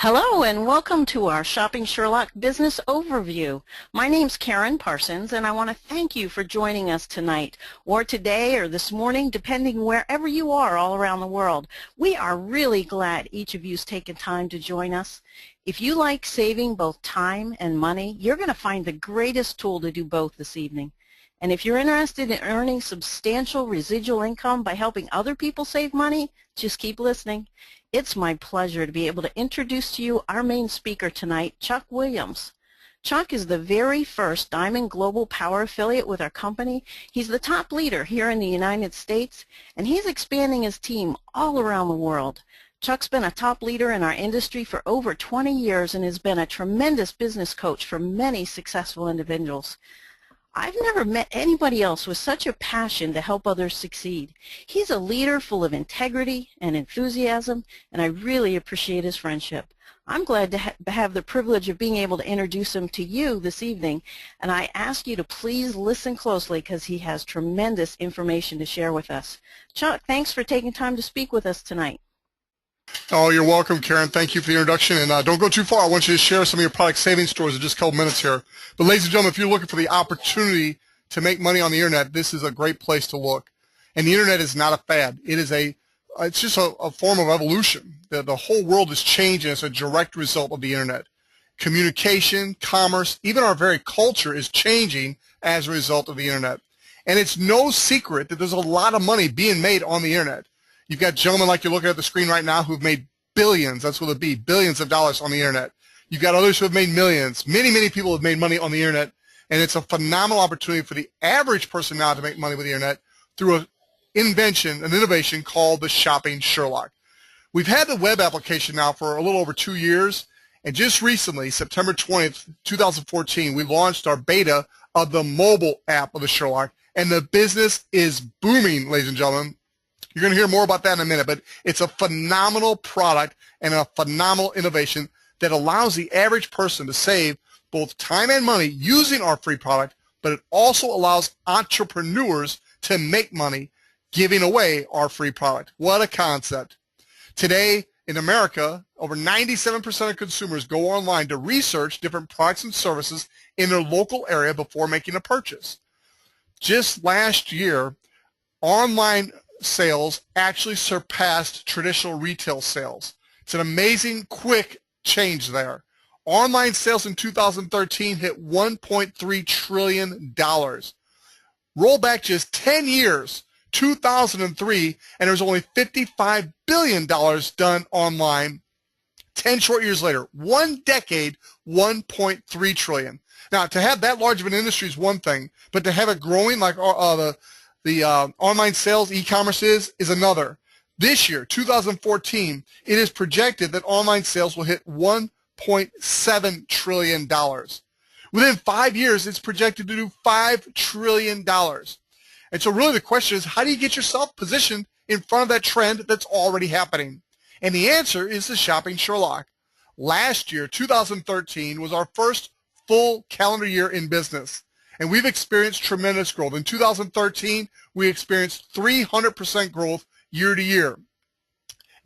Hello and welcome to our Shopping Sherlock Business Overview. My name's Karen Parsons and I want to thank you for joining us tonight or today or this morning, depending wherever you are all around the world. We are really glad each of you's taken time to join us. If you like saving both time and money, you're going to find the greatest tool to do both this evening. And if you're interested in earning substantial residual income by helping other people save money, just keep listening. It's my pleasure to be able to introduce to you our main speaker tonight, Chuck Williams. Chuck is the very first Diamond Global Power affiliate with our company. He's the top leader here in the United States, and he's expanding his team all around the world. Chuck's been a top leader in our industry for over 20 years and has been a tremendous business coach for many successful individuals. I've never met anybody else with such a passion to help others succeed. He's a leader full of integrity and enthusiasm, and I really appreciate his friendship. I'm glad to have the privilege of being able to introduce him to you this evening, and I ask you to please listen closely because he has tremendous information to share with us. Chuck, thanks for taking time to speak with us tonight. Oh, you're welcome, Karen. Thank you for the introduction. And don't go too far. I want you to share some of your product saving stories in just a couple minutes here. But ladies and gentlemen, if you're looking for the opportunity to make money on the internet, this is a great place to look. And the internet is not a fad. It's just a form of evolution. The whole world is changing as a direct result of the internet. Communication, commerce, even our very culture is changing as a result of the internet. And it's no secret that there's a lot of money being made on the internet. You've got gentlemen like you're looking at the screen right now who've made billions, that's what it'd be, billions of dollars on the internet. You've got others who have made millions. Many, many people have made money on the internet, and it's a phenomenal opportunity for the average person now to make money with the internet through an innovation called the Shopping Sherlock. We've had the web application now for a little over 2 years, and just recently, September 20th, 2014, we launched our beta of the mobile app of the Sherlock, and the business is booming, ladies and gentlemen. You're going to hear more about that in a minute, but it's a phenomenal product and a phenomenal innovation that allows the average person to save both time and money using our free product, but it also allows entrepreneurs to make money giving away our free product. What a concept. Today in America, over 97% of consumers go online to research different products and services in their local area before making a purchase. Just last year, online sales actually surpassed traditional retail sales. It's an amazing quick change there. Online sales in 2013 hit $1.3 trillion. Roll back just 10 years, 2003, and there was only $55 billion done online. 10 short years later, 1 decade, $1.3 trillion. Now, to have that large of an industry is one thing, but to have it growing like the online sales, e-commerce is another. This year, 2014, it is projected that online sales will hit $1.7 trillion. Within 5 years, it's projected to do $5 trillion. And so really the question is, how do you get yourself positioned in front of that trend that's already happening? And the answer is the Shopping Sherlock. Last year, 2013, was our first full calendar year in business. And we've experienced tremendous growth. In 2013, we experienced 300% growth year to year.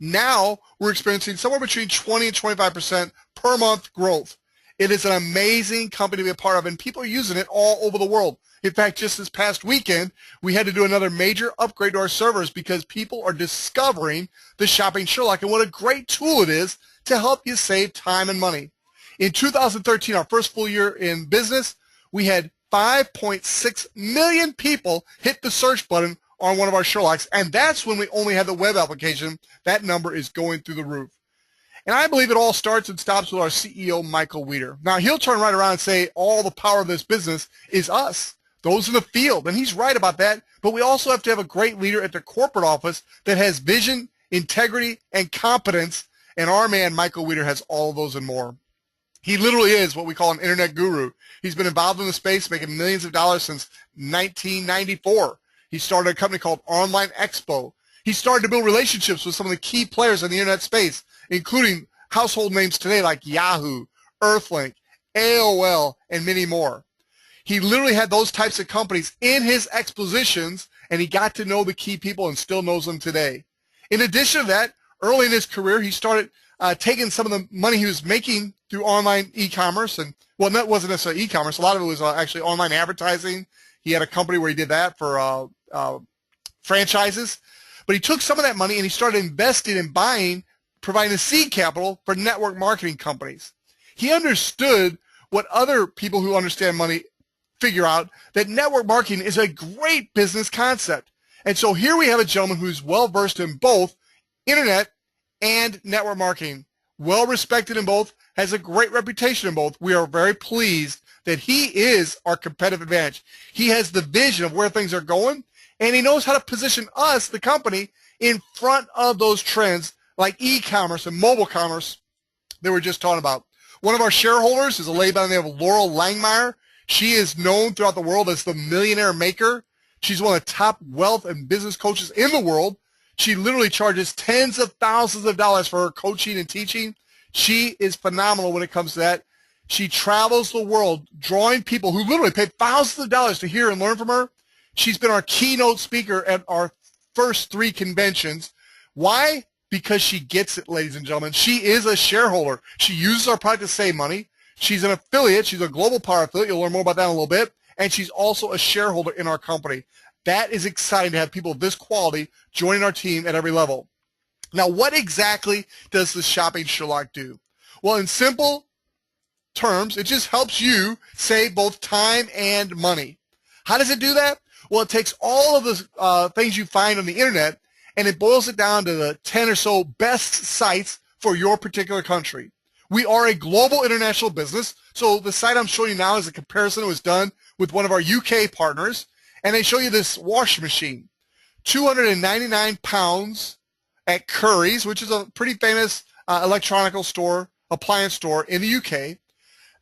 Now, we're experiencing somewhere between 20 and 25% per month growth. It is an amazing company to be a part of, and people are using it all over the world. In fact, just this past weekend, we had to do another major upgrade to our servers because people are discovering the Shopping Sherlock and what a great tool it is to help you save time and money. In 2013, our first full year in business, we had 5.6 million people hit the search button on one of our Sherlocks, and that's when we only had the web application. That number is going through the roof. And I believe it all starts and stops with our CEO, Michael Weeder. Now, he'll turn right around and say all the power of this business is us, those in the field, and he's right about that, but we also have to have a great leader at the corporate office that has vision, integrity, and competence, and our man, Michael Weeder, has all of those and more. He literally is what we call an internet guru. He's been involved in the space, making millions of dollars since 1994. He started a company called Online Expo. He started to build relationships with some of the key players in the internet space, including household names today like Yahoo, Earthlink, AOL, and many more. He literally had those types of companies in his expositions, and he got to know the key people and still knows them today. In addition to that, early in his career, he started taken some of the money he was making through online e-commerce, and well, that wasn't necessarily e-commerce. A lot of it was actually online advertising. He had a company where he did that for franchises. But he took some of that money and he started investing in buying, providing the seed capital for network marketing companies. He understood what other people who understand money figure out, that network marketing is a great business concept. And so here we have a gentleman who's well-versed in both internet and network marketing, well-respected in both, has a great reputation in both. We are very pleased that he is our competitive advantage. He has the vision of where things are going, and he knows how to position us, the company, in front of those trends like e-commerce and mobile commerce that we're just talking about. One of our shareholders is a lady by the name of Laurel Langmeyer. She is known throughout the world as the Millionaire Maker. She's one of the top wealth and business coaches in the world. She literally charges tens of thousands of dollars for her coaching and teaching. She is phenomenal when it comes to that. She travels the world drawing people who literally pay thousands of dollars to hear and learn from her. She's been our keynote speaker at our first 3 conventions. Why? Because she gets it, ladies and gentlemen. She is a shareholder. She uses our product to save money. She's an affiliate. She's a Global Power affiliate. You'll learn more about that in a little bit. And she's also a shareholder in our company. That is exciting to have people of this quality joining our team at every level. Now, what exactly does the Shopping Sherlock do? Well, in simple terms, it just helps you save both time and money. How does it do that? Well, it takes all of the things you find on the internet and it boils it down to the 10 or so best sites for your particular country. We are a global international business, so the site I'm showing you now is a comparison that was done with one of our UK partners, and they show you this washing machine, 299 pounds at Curry's, which is a pretty famous electronical store, appliance store in the UK.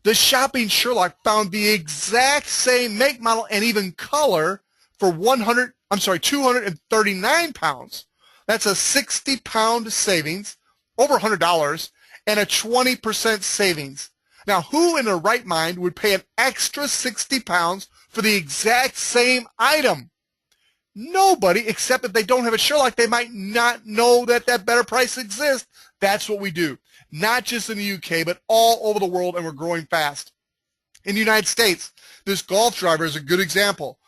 The Shopping Sherlock found the exact same make, model, and even color for 239 pounds. That's a 60-pound savings, over $100, and a 20% savings. Now, who in their right mind would pay an extra 60 pounds for the exact same item? Nobody, except if they don't have a Sherlock, they might not know that that better price exists. That's what we do. Not just in the UK, but all over the world, and we're growing fast. In the United States, this golf driver is a good example.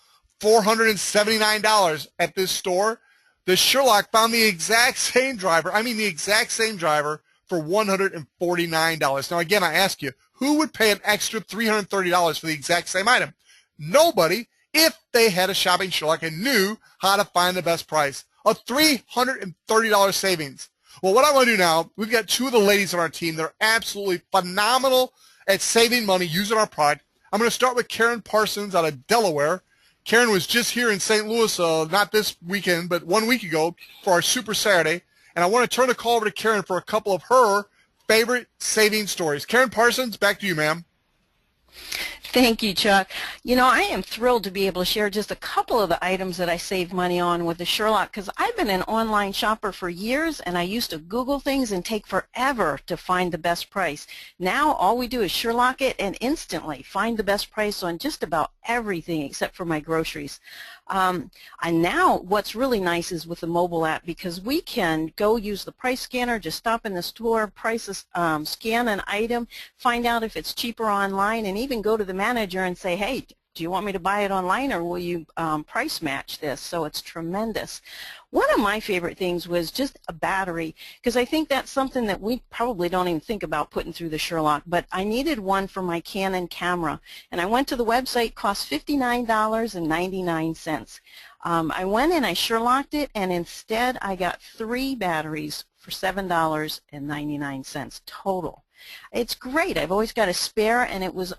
$479 at this store. The Sherlock found the exact same driver, the exact same driver for $149. Now, again, I ask you, who would pay an extra $330 for the exact same item? Nobody, if they had a Shopping Sherlock and knew how to find the best price. A $330 savings. Well, what I want to do now, we've got 2 of the ladies on our team that are absolutely phenomenal at saving money using our product. I'm going to start with Karen Parsons out of Delaware. Karen was just here in St. Louis, not this weekend, but 1 week ago for our Super Saturday. And I want to turn the call over to Karen for a couple of her favorite saving stories. Karen Parsons, back to you, ma'am. Thank you, Chuck. You know, I am thrilled to be able to share just a couple of the items that I saved money on with the Sherlock, because I've been an online shopper for years, and I used to Google things and take forever to find the best price. Now all we do is Sherlock it and instantly find the best price on just about everything except for my groceries. And now what's really nice is with the mobile app, because we can go use the price scanner, just stop in the store, scan an item, find out if it's cheaper online, and even go to the manager and say, hey, do you want me to buy it online, or will you price match this? So it's tremendous. One of my favorite things was just a battery, because I think that's something that we probably don't even think about putting through the Sherlock, but I needed one for my Canon camera, and I went to the website, cost $59.99. I went and I Sherlocked it, and instead I got 3 batteries for $7.99 total. It's great. I've always got a spare, and it was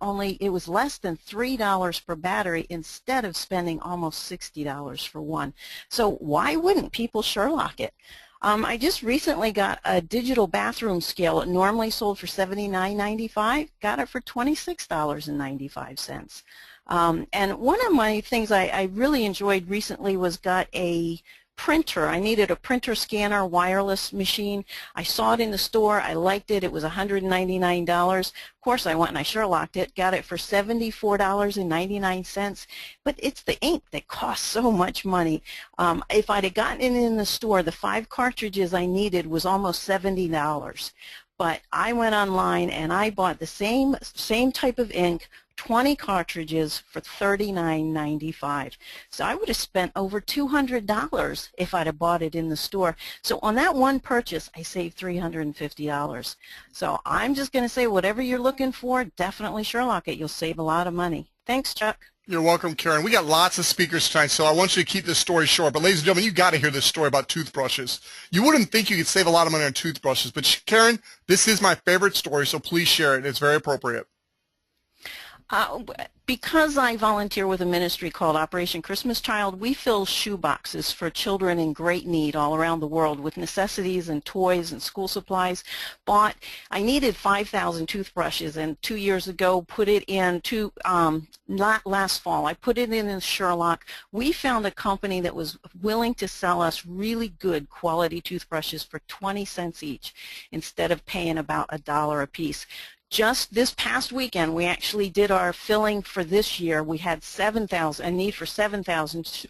less than $3 per battery instead of spending almost $60 for one. So why wouldn't people Sherlock it? I just recently got a digital bathroom scale. It normally sold for $79.95. Got it for $26.95. And one of my things I really enjoyed recently was got a printer. I needed a printer scanner wireless machine. I saw it in the store. I liked it. It was $199. Of course, I went and I Sherlocked it, got it for $74.99. But it's the ink that costs so much money. If I'd have gotten it in the store, the 5 cartridges I needed was almost $70. but I went online and I bought the same type of ink, 20 cartridges for $39.95. So I would have spent over $200 if I'd have bought it in the store. So on that one purchase, I saved $350. So I'm just going to say whatever you're looking for, definitely Sherlock it. You'll save a lot of money. Thanks, Chuck. You're welcome, Karen. We got lots of speakers tonight, so I want you to keep this story short. But ladies and gentlemen, you got to hear this story about toothbrushes. You wouldn't think you could save a lot of money on toothbrushes, but Karen, this is my favorite story, so please share it. It's very appropriate. Because I volunteer with a ministry called Operation Christmas Child, we fill shoe boxes for children in great need all around the world with necessities and toys and school supplies. I needed 5,000 toothbrushes, and 2 years ago put it in last fall. I put it in Sherlock. We found a company that was willing to sell us really good quality toothbrushes for 20 cents each instead of paying about $1 a piece. Just this past weekend, we actually did our filling for this year. We had a need for 7,000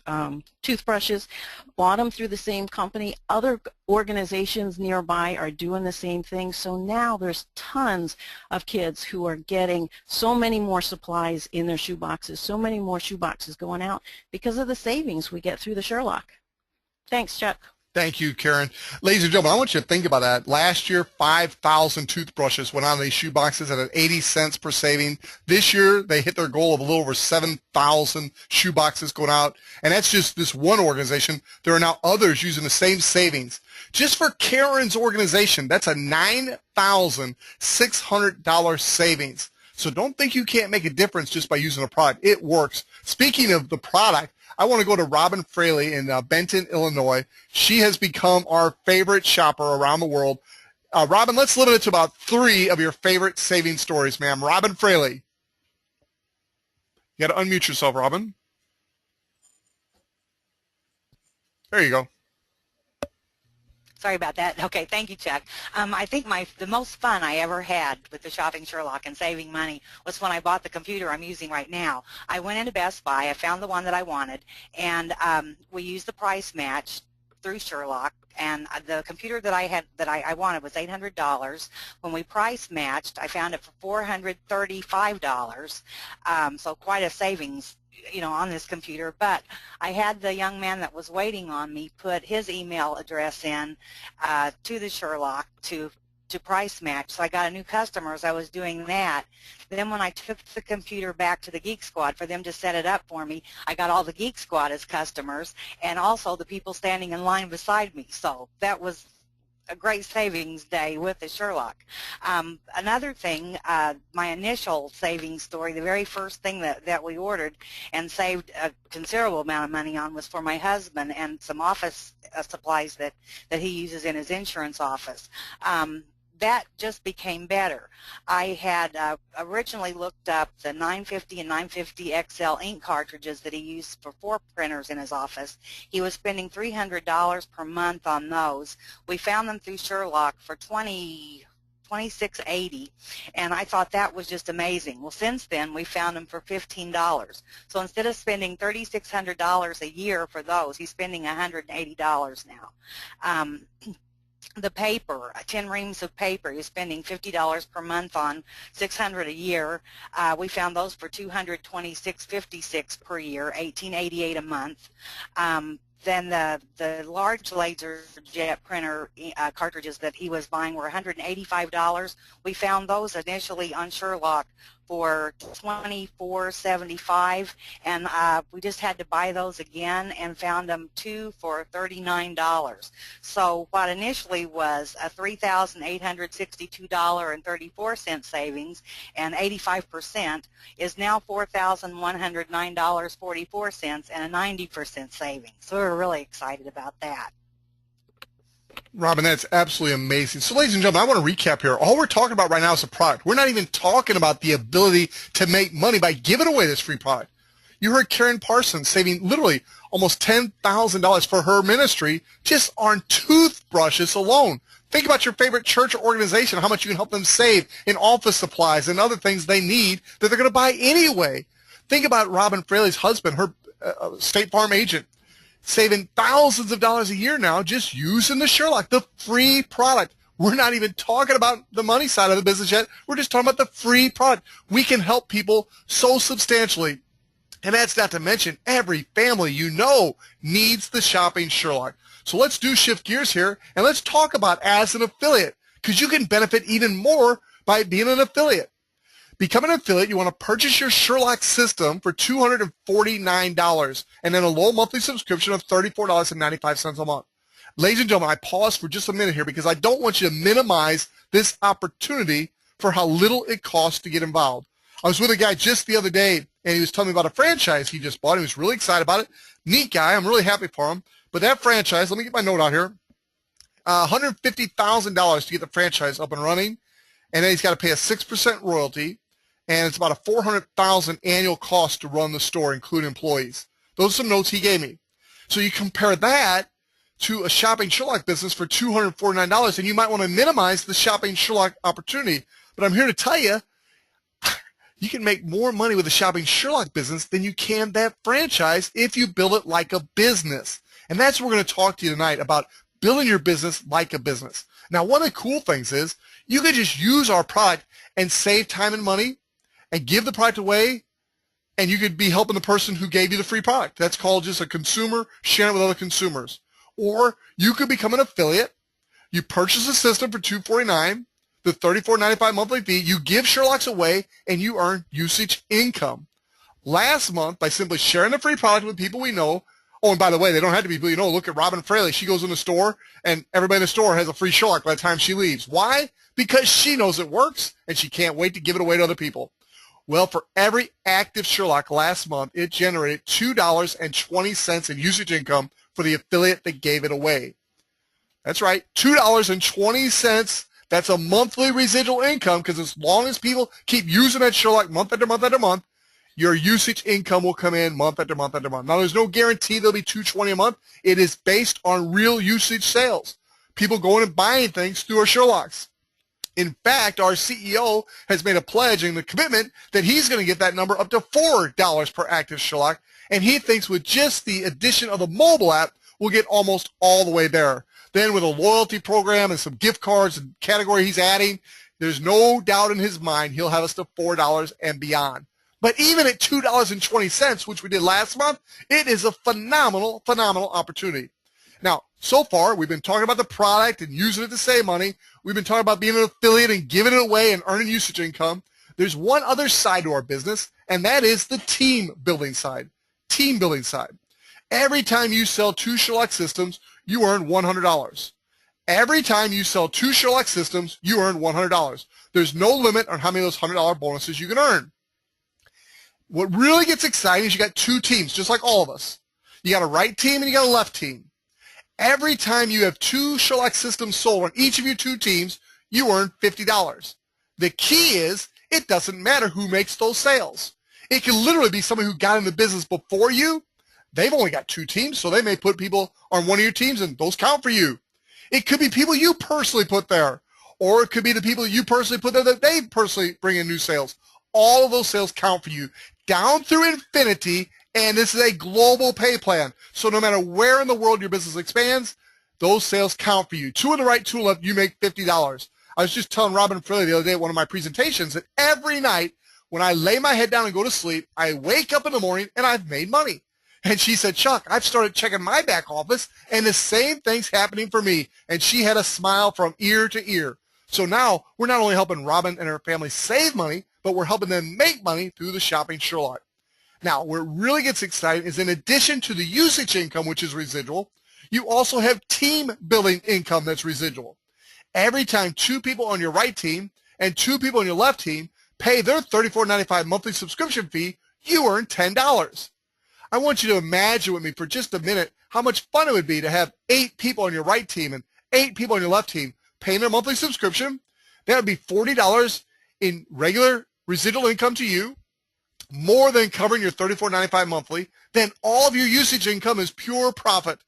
toothbrushes, bought them through the same company. Other organizations nearby are doing the same thing. So now there's tons of kids who are getting so many more supplies in their shoe boxes, so many more shoe boxes going out because of the savings we get through the Sherlock. Thanks, Chuck. Thank you, Karen. Ladies and gentlemen, I want you to think about that. Last year, 5,000 toothbrushes went on these shoe boxes at an 80 cents per saving. This year, they hit their goal of a little over 7,000 shoe boxes going out. And that's just this one organization. There are now others using the same savings. Just for Karen's organization, that's a $9,600 savings. So don't think you can't make a difference just by using a product. It works. Speaking of the product, I want to go to Robin Fraley in Benton, Illinois. She has become our favorite shopper around the world. Robin, let's limit it to about 3 of your favorite saving stories, ma'am. Robin Fraley. You got to unmute yourself, Robin. There you go. Sorry about that. Okay, thank you, Chuck. I think the most fun I ever had with the shopping Sherlock and saving money was when I bought the computer I'm using right now. I went into Best Buy, I found the one that I wanted, and we used the price match through Sherlock, and the computer that I wanted was $800. When we price matched, I found it for $435, so quite a savings, you know, on this computer. But I had the young man that was waiting on me put his email address in to the Sherlock to price match. So I got a new customer as I was doing that. Then when I took the computer back to the Geek Squad for them to set it up for me, I got all the Geek Squad as customers and also the people standing in line beside me. So that was a great savings day with the Sherlock. Another thing, my initial savings story, the very first thing that we ordered and saved a considerable amount of money on was for my husband and some office supplies that he uses in his insurance office. That just became better. I had originally looked up the 950 and 950 XL ink cartridges that he used for 4 printers in his office. He was spending $300 per month on those. We found them through Sherlock for $26.80, and I thought that was just amazing. Well, since then, we found them for $15. So instead of spending $3,600 a year for those, he's spending $180 now. The paper, 10 reams of paper, you're spending $50 per month on, $600 a year. We found those for $226.56 per year, $18.88 a month. Then the large laser jet printer cartridges that he was buying were $185. We found those initially on Sherlock for $24.75, and we just had to buy those again and found them 2 for $39. So what initially was a $3,862.34 savings and 85% is now $4,109.44 and a 90% savings. So we're really excited about that. Robin, that's absolutely amazing. So, ladies and gentlemen, I want to recap here. All we're talking about right now is a product. We're not even talking about the ability to make money by giving away this free product. You heard Karen Parsons saving literally almost $10,000 for her ministry just on toothbrushes alone. Think about your favorite church or organization, how much you can help them save in office supplies and other things they need that they're going to buy anyway. Think about Robin Fraley's husband, her State Farm agent, saving thousands of dollars a year now just using the Sherlock, the free product. We're not even talking about the money side of the business yet. We're just talking about the free product. We can help people so substantially. And that's not to mention every family you know needs the Shopping Sherlock. So let's shift gears here and let's talk about as an affiliate, because you can benefit even more by being an affiliate. Become an affiliate, you want to purchase your Sherlock system for $249 and then a low monthly subscription of $34.95 a month. Ladies and gentlemen, I pause for just a minute here because I don't want you to minimize this opportunity for how little it costs to get involved. I was with a guy just the other day, and he was telling me about a franchise he just bought. He was really excited about it. Neat guy. I'm really happy for him. But that franchise, let me get my note out here, $150,000 to get the franchise up and running, and then he's got to pay a 6% royalty, and it's about a $400,000 annual cost to run the store, including employees. Those are some notes he gave me. So you compare that to a Shopping Sherlock business for $249, and you might want to minimize the Shopping Sherlock opportunity. But I'm here to tell you, you can make more money with a Shopping Sherlock business than you can that franchise if you build it like a business. And that's what we're going to talk to you tonight about, building your business like a business. Now, one of the cool things is you can just use our product and save time and money and give the product away, and you could be helping the person who gave you the free product. That's called just a consumer sharing it with other consumers. Or you could become an affiliate. You purchase a system for $249, the $34.95 monthly fee, you give Sherlocks away, and you earn usage income. Last month, by simply sharing the free product with people we know, oh, and by the way, they don't have to be people you know. Look at Robin Fraley. She goes in the store, and everybody in the store has a free Sherlock by the time she leaves. Why? Because she knows it works, and she can't wait to give it away to other people. Well, for every active Sherlock last month, it generated $2.20 in usage income for the affiliate that gave it away. That's right, $2.20. That's a monthly residual income, because as long as people keep using that Sherlock month after month after month, your usage income will come in month after month after month. Now, there's no guarantee there'll be $2.20 a month. It is based on real usage sales. People going and buying things through our Sherlocks. In fact, our CEO has made a pledge and a commitment that he's going to get that number up to $4 per active Sherlock, and he thinks with just the addition of the mobile app, we'll get almost all the way there. Then with a loyalty program and some gift cards and category he's adding, there's no doubt in his mind he'll have us to $4 and beyond. But even at $2.20, which we did last month, it is a phenomenal, phenomenal opportunity. Now, so far, we've been talking about the product and using it to save money. We've been talking about being an affiliate and giving it away and earning usage income. There's one other side to our business, and that is the team building side. Team building side. Every time you sell 2 Sherlock systems, you earn $100. Every time you sell 2 Sherlock systems, you earn $100. There's no limit on how many of those $100 bonuses you can earn. What really gets exciting is you got 2 teams, just like all of us. You got a right team and you got a left team. Every time you have 2 Sherlock systems sold on each of your 2 teams, you earn $50. The key is it doesn't matter who makes those sales. It can literally be somebody who got in the business before you. They've only got 2 teams, so they may put people on one of your teams, and those count for you. It could be people you personally put there, or it could be the people you personally put there that they personally bring in new sales. All of those sales count for you down through infinity, and this is a global pay plan. So no matter where in the world your business expands, those sales count for you. 2 on the right, 2 on the left, you make $50. I was just telling Robin Fraley the other day at one of my presentations that every night when I lay my head down and go to sleep, I wake up in the morning and I've made money. And she said, Chuck, I've started checking my back office, and the same thing's happening for me. And she had a smile from ear to ear. So now we're not only helping Robin and her family save money, but we're helping them make money through the Shopping Sherlock. Now, where it really gets exciting is in addition to the usage income, which is residual, you also have team building income that's residual. Every time 2 people on your right team and 2 people on your left team pay their $34.95 monthly subscription fee, you earn $10. I want you to imagine with me for just a minute how much fun it would be to have 8 people on your right team and 8 people on your left team paying their monthly subscription. That would be $40 in regular residual income to you, more than covering your $34.95 monthly. Then all of your usage income is pure profit.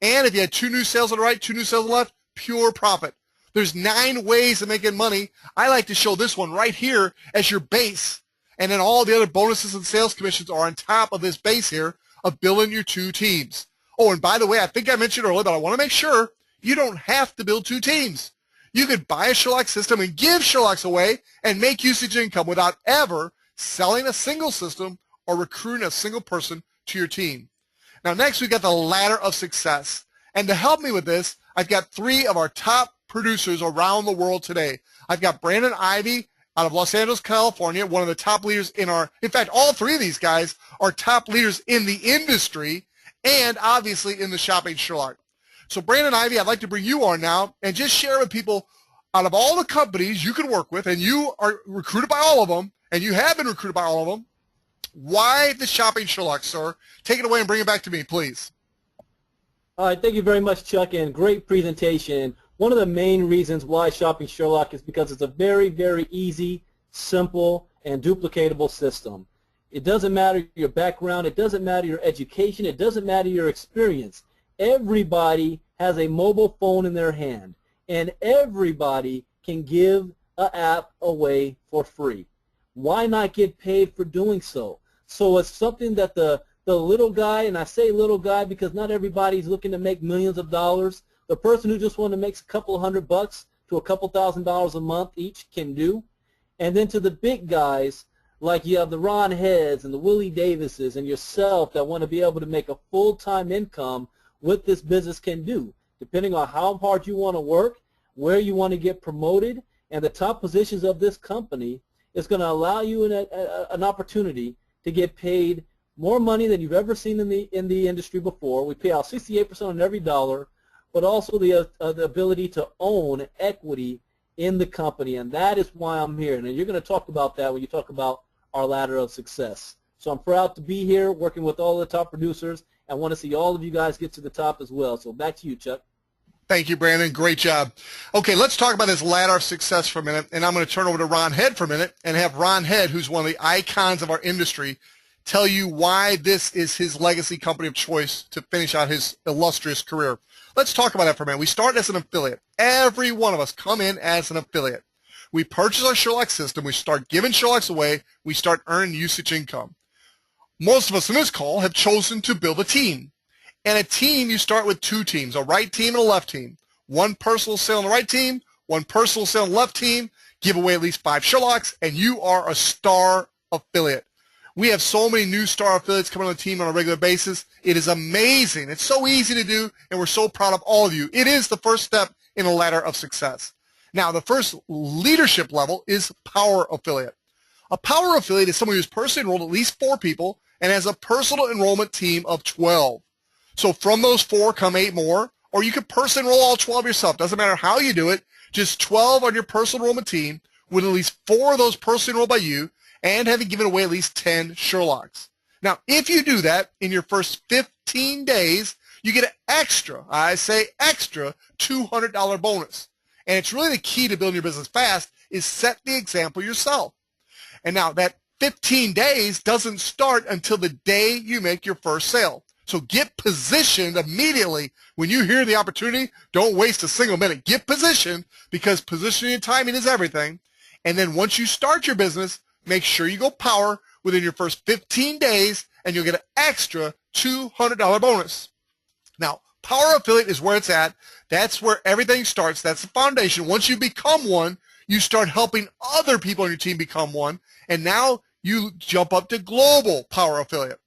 And if you had 2 new sales on the right, 2 new sales on the left, pure profit. There's 9 ways of making money. I like to show this one right here as your base. And then all the other bonuses and sales commissions are on top of this base here of building your 2 teams. Oh, and by the way, I think I mentioned earlier, but I want to make sure you don't have to build 2 teams. You could buy a Sherlock system and give Sherlocks away and make usage income without ever selling a single system or recruiting a single person to your team. Now next we've got the ladder of success. And to help me with this, I've got 3 of our top producers around the world today. I've got Brandon Ivey out of Los Angeles, California, one of the top leaders in fact, all 3 of these guys are top leaders in the industry and obviously in the Shopping Sherlock. So Brandon Ivey, I'd like to bring you on now and just share with people, out of all the companies you can work with, and you are recruited by all of them, and you have been recruited by all of them, why the Shopping Sherlock, sir? Take it away and bring it back to me, please. All right, thank you very much, Chuck, and great presentation. One of the main reasons why Shopping Sherlock is because it's a very, very easy, simple, and duplicatable system. It doesn't matter your background, it doesn't matter your education, it doesn't matter your experience. Everybody has a mobile phone in their hand, and everybody can give an app away for free. Why not get paid for doing so? So it's something that the little guy, and I say little guy because not everybody's looking to make millions of dollars. The person who just wants to make a couple of $100 to a couple $1,000 a month each can do. And then to the big guys, like you have the Ron Heads and the Willie Davises and yourself that want to be able to make a full-time income, what this business can do, depending on how hard you want to work, where you want to get promoted, and the top positions of this company is going to allow you an opportunity to get paid more money than you've ever seen in the industry before. We pay out 68% on every dollar, but also the ability to own equity in the company, and that is why I'm here. And you're going to talk about that when you talk about our ladder of success. So I'm proud to be here working with all the top producers. I want to see all of you guys get to the top as well. So back to you, Chuck. Thank you, Brandon. Great job. Okay, let's talk about this ladder of success for a minute, and I'm going to turn over to Ron Head for a minute and have Ron Head, who's one of the icons of our industry, tell you why this is his legacy company of choice to finish out his illustrious career. Let's talk about that for a minute. We start as an affiliate. Every one of us come in as an affiliate. We purchase our Sherlock system. We start giving Sherlocks away. We start earning usage income. Most of us in this call have chosen to build a team. And a team, you start with 2 teams, a right team and a left team. 1 person will sell on the right team, 1 person will sell on the left team, give away at least 5 Sherlocks, and you are a star affiliate. We have so many new star affiliates coming on the team on a regular basis. It is amazing. It's so easy to do, and we're so proud of all of you. It is the first step in the ladder of success. Now, the first leadership level is power affiliate. A power affiliate is someone who's personally enrolled at least 4 people and has a personal enrollment team of 12. So from those 4 come 8 more, or you could personally enroll all 12 yourself. Doesn't matter how you do it, just 12 on your personal enrollment team with at least 4 of those personally enrolled by you and having given away at least 10 Sherlocks. Now, if you do that in your first 15 days, you get an extra, I say extra, $200 bonus. And it's really the key to building your business fast is set the example yourself. And now that 15 days doesn't start until the day you make your first sale. So get positioned immediately. When you hear the opportunity, don't waste a single minute. Get positioned because positioning and timing is everything. And then once you start your business, make sure you go power within your first 15 days and you'll get an extra $200 bonus. Now, power affiliate is where it's at. That's where everything starts. That's the foundation. Once you become one, you start helping other people on your team become one. And now you jump up to global power affiliate.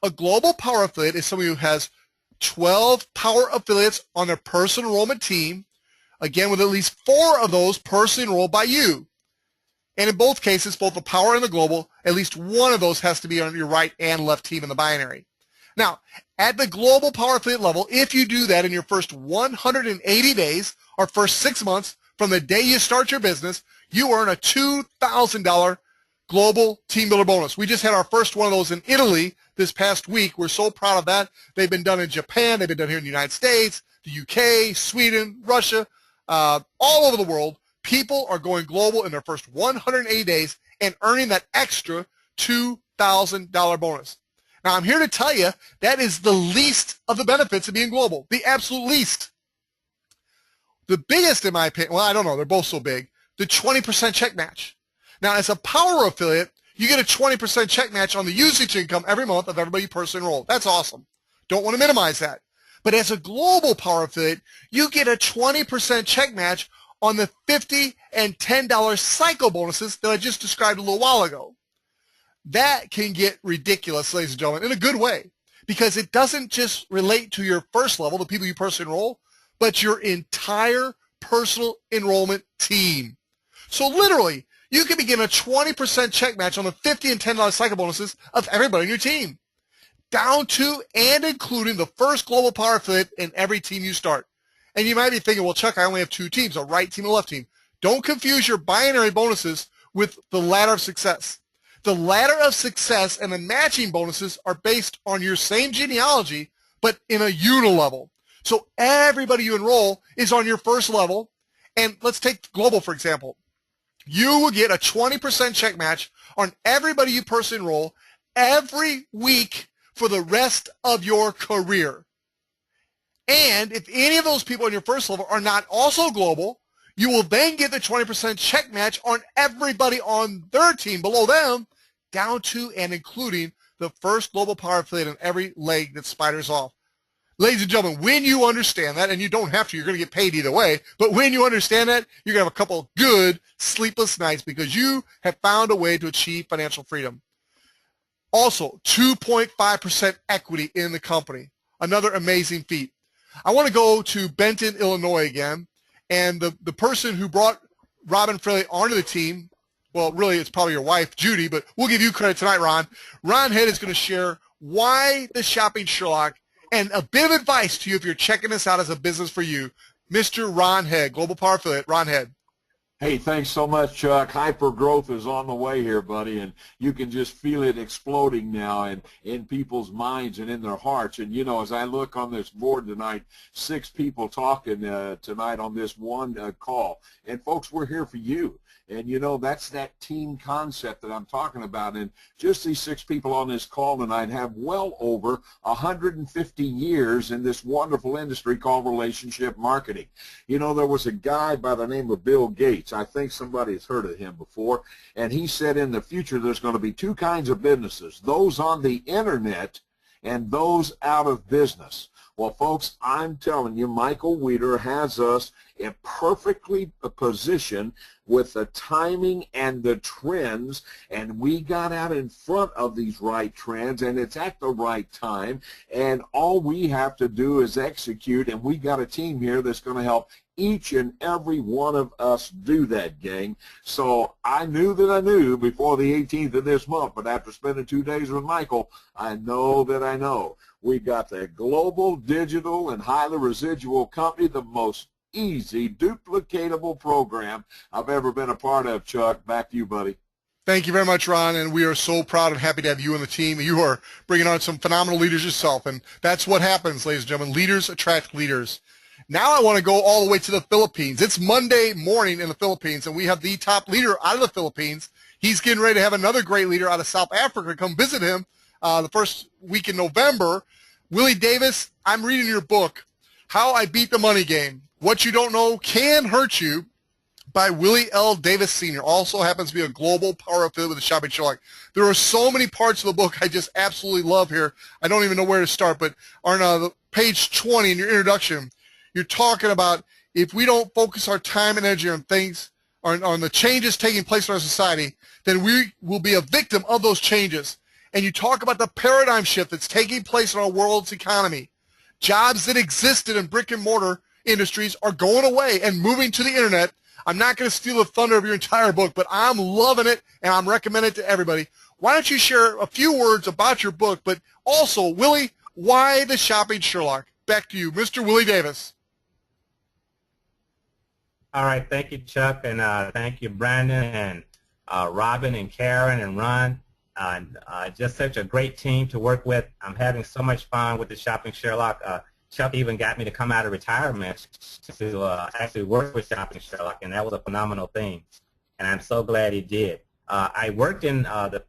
A global power affiliate is someone who has 12 power affiliates on their personal enrollment team, again, with at least 4 of those personally enrolled by you. And in both cases, both the power and the global, at least one of those has to be on your right and left team in the binary. Now, at the global power affiliate level, if you do that in your first 180 days or first 6 months from the day you start your business, you earn a $2,000 global team builder bonus. We just had our first one of those in Italy this past week. We're so proud of that. They've been done in Japan. They've been done here in the United States, the UK, Sweden, Russia, all over the world. People are going global in their first 180 days and earning that extra $2,000 bonus. Now, I'm here to tell you that is the least of the benefits of being global, the absolute least. The biggest, in my opinion, well, I don't know, they're both so big, the 20% check match. Now, as a power affiliate, you get a 20% check match on the usage income every month of everybody personally enrolled. That's awesome. Don't want to minimize that. But as a global power affiliate, you get a 20% check match on the $50 and $10 cycle bonuses that I just described a little while ago. That can get ridiculous, ladies and gentlemen, in a good way, because it doesn't just relate to your first level, the people you personally enroll, but your entire personal enrollment team. So literally, you can begin a 20% check match on the $50 and $10 cycle bonuses of everybody on your team, down to and including the first global power affiliate in every team you start. And you might be thinking, well, Chuck, I only have two teams, a right team and a left team. Don't confuse your binary bonuses with the ladder of success. The ladder of success and the matching bonuses are based on your same genealogy, but in a unilevel. So everybody you enroll is on your first level. And let's take global, for example. You will get a 20% check match on everybody you personally enroll every week for the rest of your career. And if any of those people on your first level are not also global, you will then get the 20% check match on everybody on their team below them, down to and including the first global power affiliate in every leg that spiders off. Ladies and gentlemen, when you understand that, and you don't have to, you're going to get paid either way, but when you understand that, you're going to have a couple of good sleepless nights because you have found a way to achieve financial freedom. Also, 2.5% equity in the company. Another amazing feat. I want to go to Benton, Illinois again, and the person who brought Robin Fraley onto the team, well, really it's probably your wife, Judy, but we'll give you credit tonight, Ron. Ron Head is going to share why the Shopping Sherlock and a bit of advice to you if you're checking this out as a business for you. Mr. Ron Head, Global Power Affiliate. Ron Head. Hey, thanks so much, Chuck. Hyper-growth is on the way here, buddy, and you can just feel it exploding now and in people's minds and in their hearts. And, you know, as I look on this board tonight, 6 people talking tonight on this one call. And, folks, we're here for you. And, you know, that's that team concept that I'm talking about. And just these 6 people on this call tonight have well over 150 years in this wonderful industry called relationship marketing. You know, there was a guy by the name of Bill Gates. I think somebody has heard of him before. And he said in the future there's going to be 2 kinds of businesses, those on the Internet and those out of business. Well, folks, I'm telling you, Michael Weeder has us in perfectly positioned with the timing and the trends, and we got out in front of these right trends, and it's at the right time, and all we have to do is execute, and we got a team here that's going to help each and every one of us do that, gang. So I knew that I knew before the 18th of this month, but after spending 2 days with Michael, I know that I know. We got the global, digital, and highly residual company, the most easy, duplicatable program I've ever been a part of, Chuck. Back to you, buddy. Thank you very much, Ron, and we are so proud and happy to have you on the team. You are bringing on some phenomenal leaders yourself, and that's what happens, ladies and gentlemen. Leaders attract leaders. Now I want to go all the way to the Philippines. It's Monday morning in the Philippines, and we have the top leader out of the Philippines. He's getting ready to have another great leader out of South Africa come visit him the first week in November. Willie Davis, I'm reading your book, How I Beat the Money Game. What You Don't Know Can Hurt You, by Willie L. Davis Sr., also happens to be a global power affiliate with the Shopping Sherlock. There are so many parts of the book I just absolutely love here. I don't even know where to start, but on page 20 in your introduction, you're talking about if we don't focus our time and energy on things, on the changes taking place in our society, then we will be a victim of those changes. And you talk about the paradigm shift that's taking place in our world's economy. Jobs that existed in brick and mortar industries are going away and moving to the internet. I'm not going to steal the thunder of your entire book, but I'm loving it and I'm recommending it to everybody. Why don't you share a few words about your book, but also, Willie, why the Shopping Sherlock? Back to you, Mr. Willie Davis. All right, thank you, Chuck, and thank you, Brandon, and Robin, and Karen, and Ron. Just such a great team to work with. I'm having so much fun with the Shopping Sherlock. Chuck even got me to come out of retirement to actually work with Shopping Sherlock, and that was a phenomenal thing, and I'm so glad he did. I worked in the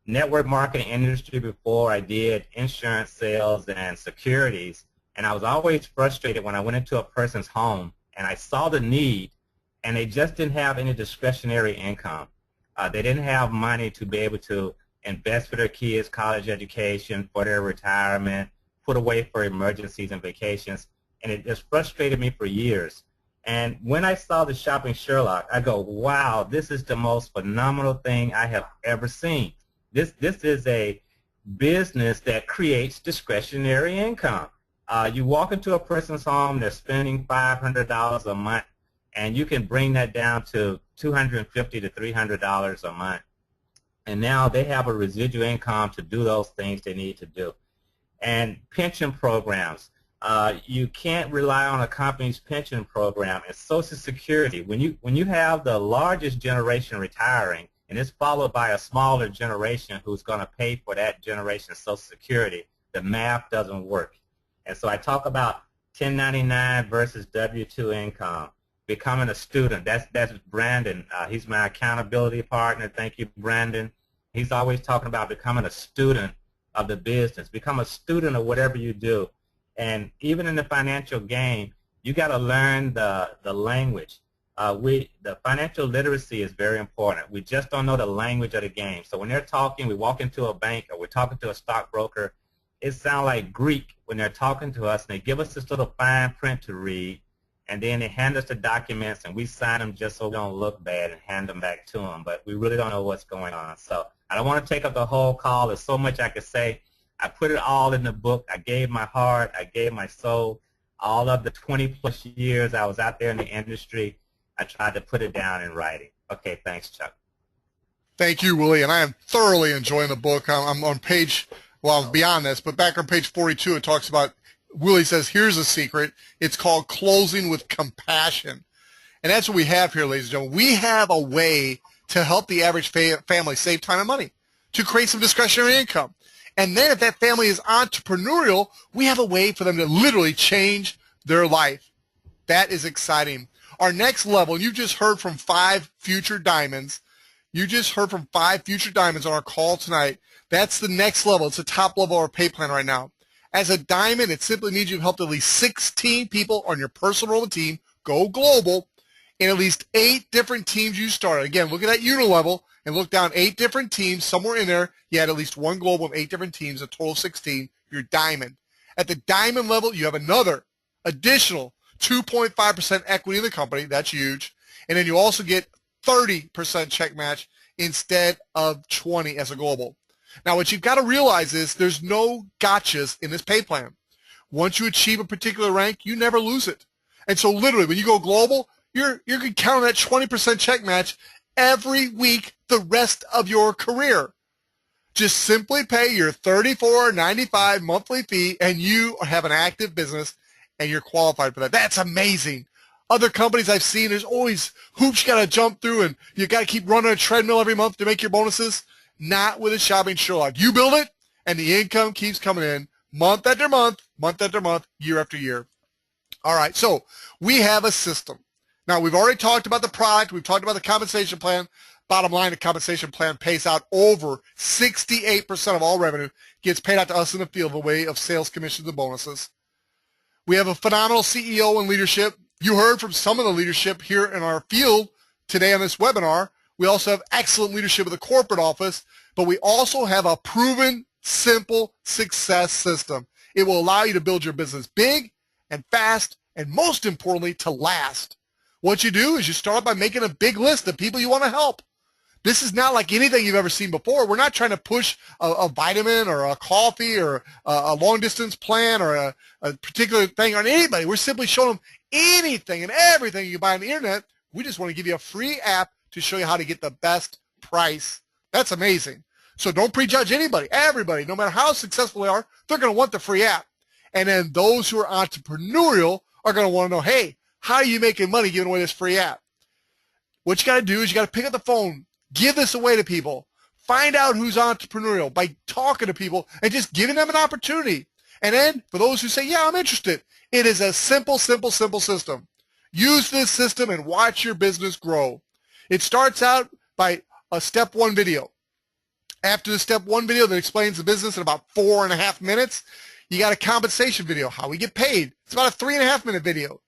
network marketing industry before. I did insurance sales and securities, and I was always frustrated when I went into a person's home and I saw the need, and they just didn't have any discretionary income. They didn't have money to be able to invest for their kids' college education, for their retirement, put away for emergencies and vacations, and it just frustrated me for years. And when I saw the Shopping Sherlock, I go, wow, this is the most phenomenal thing I have ever seen. This is a business that creates discretionary income. You walk into a person's home, they're spending $500 a month, and you can bring that down to $250 to $300 a month. And now they have a residual income to do those things they need to do. And pension programs. You can't rely on a company's pension program. And Social Security, when you have the largest generation retiring, and it's followed by a smaller generation who's going to pay for that generation's Social Security, the math doesn't work. And so I talk about 1099 versus W-2 income, becoming a student. That's Brandon. He's my accountability partner. Thank you, Brandon. He's always talking about becoming a student of the business. Become a student of whatever you do. And even in the financial game, you got to learn the language. The financial literacy is very important. We just don't know the language of the game. So when they're talking, we walk into a bank or we're talking to a stockbroker, it sounds like Greek when they're talking to us, and they give us this little fine print to read, and then they hand us the documents, and we sign them just so we don't look bad and hand them back to them. But we really don't know what's going on. So I don't want to take up the whole call. There's so much I could say. I put it all in the book. I gave my heart. I gave my soul. All of the 20-plus years I was out there in the industry, I tried to put it down in writing. Okay, thanks, Chuck. Thank you, Willie, and I am thoroughly enjoying the book. I'm on page, well, beyond this, but back on page 42, it talks about, Willie says, here's a secret. It's called closing with compassion. And that's what we have here, ladies and gentlemen. We have a way to help the average family save time and money, to create some discretionary income. And then if that family is entrepreneurial, we have a way for them to literally change their life. That is exciting. Our next level, and you just heard from 5 future diamonds. You just heard from 5 future diamonds on our call tonight. That's the next level. It's the top level of our pay plan right now. As a diamond, it simply means you've helped at least 16 people on your personal enrollment team go global in at least 8 different teams you started. Again, look at that unit level and look down 8 different teams. Somewhere in there, you had at least one global of 8 different teams, a total of 16. You're diamond. At the diamond level, you have another additional 2.5% equity in the company. That's huge. And then you also get 30% check match instead of 20 as a global. Now, what you've got to realize is there's no gotchas in this pay plan. Once you achieve a particular rank, you never lose it. And so literally, when you go global, you're going to count on that 20% check match every week the rest of your career. Just simply pay your $34.95 monthly fee, and you have an active business, and you're qualified for that. That's amazing. Other companies I've seen, there's always hoops you got to jump through, and you got to keep running a treadmill every month to make your bonuses. Not with a Shopping Sherlock. You build it, and the income keeps coming in month after month, year after year. All right, so we have a system. Now, we've already talked about the product. We've talked about the compensation plan. Bottom line, the compensation plan pays out over 68% of all revenue gets paid out to us in the field in the way of sales commissions and bonuses. We have a phenomenal CEO and leadership. You heard from some of the leadership here in our field today on this webinar. We also have excellent leadership at the corporate office, but we also have a proven, simple success system. It will allow you to build your business big and fast, and most importantly, to last. What you do is you start by making a big list of people you want to help. This is not like anything you've ever seen before. We're not trying to push a vitamin or a coffee or a long-distance plan or a particular thing on anybody. We're simply showing them anything and everything you buy on the internet. We just want to give you a free app to show you how to get the best price. That's amazing. So don't prejudge anybody. Everybody, no matter how successful they are, they're going to want the free app. And then those who are entrepreneurial are going to want to know, hey, how are you making money giving away this free app? What you got to do is you got to pick up the phone, give this away to people, find out who's entrepreneurial by talking to people and just giving them an opportunity. And then for those who say, yeah, I'm interested, it is a simple system. Use this system and watch your business grow. It starts out by a step 1 video. After the step 1 video that explains the business in about 4.5 minutes, you got a compensation video, how we get paid. It's about a 3.5-minute video.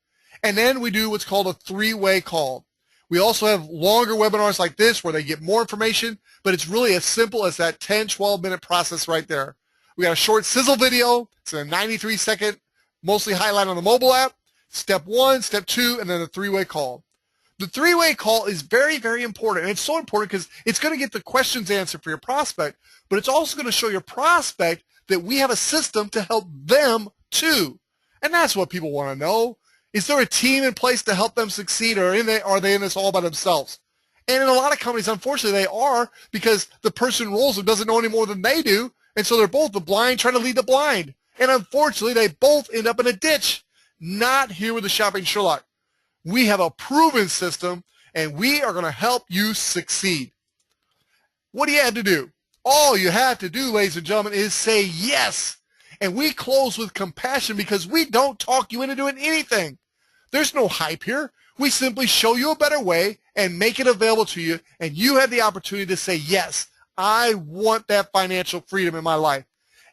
And then we do what's called a 3-way call. We also have longer webinars like this where they get more information, but it's really as simple as that 10, 12-minute process right there. We got a short sizzle video. It's a 93-second, mostly highlight on the mobile app. Step 1, Step 2, and then the three-way call. The three-way call is very, very important, and it's so important because it's going to get the questions answered for your prospect, but it's also going to show your prospect that we have a system to help them too. And that's what people want to know. Is there a team in place to help them succeed, or are they in this all by themselves? And in a lot of companies, unfortunately, they are, because the person who rolls them doesn't know any more than they do, and so they're both the blind trying to lead the blind. And unfortunately, they both end up in a ditch. Not here with the Shopping Sherlock. We have a proven system, and we are going to help you succeed. What do you have to do? All you have to do, ladies and gentlemen, is say yes. And we close with compassion because we don't talk you into doing anything. There's no hype here. We simply show you a better way and make it available to you, and you have the opportunity to say, yes, I want that financial freedom in my life.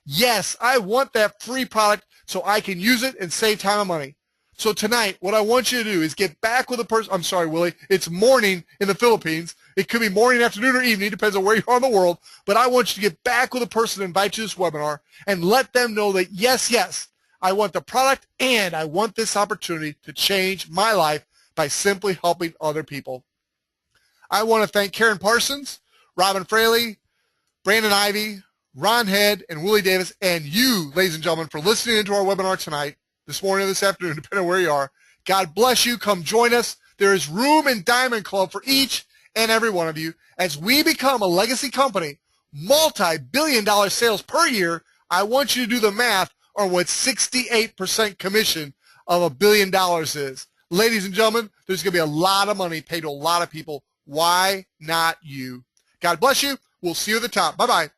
Yes, I want that free product so I can use it and save time and money. So tonight, what I want you to do is get back with a person. I'm sorry, Willie. It's morning in the Philippines. It could be morning, afternoon, or evening. Depends on where you are in the world. But I want you to get back with a person to invite you to this webinar and let them know that, yes, yes, I want the product and I want this opportunity to change my life by simply helping other people. I want to thank Karen Parsons, Robin Fraley, Brandon Ivey, Ron Head, and Willie Davis, and you, ladies and gentlemen, for listening into our webinar tonight, this morning or this afternoon, depending on where you are. God bless you. Come join us. There is room in Diamond Club for each and every one of you. As we become a legacy company, multi-billion-dollar sales per year, I want you to do the math on what 68% commission of $1 billion is. Ladies and gentlemen, there's going to be a lot of money paid to a lot of people. Why not you? God bless you. We'll see you at the top. Bye-bye.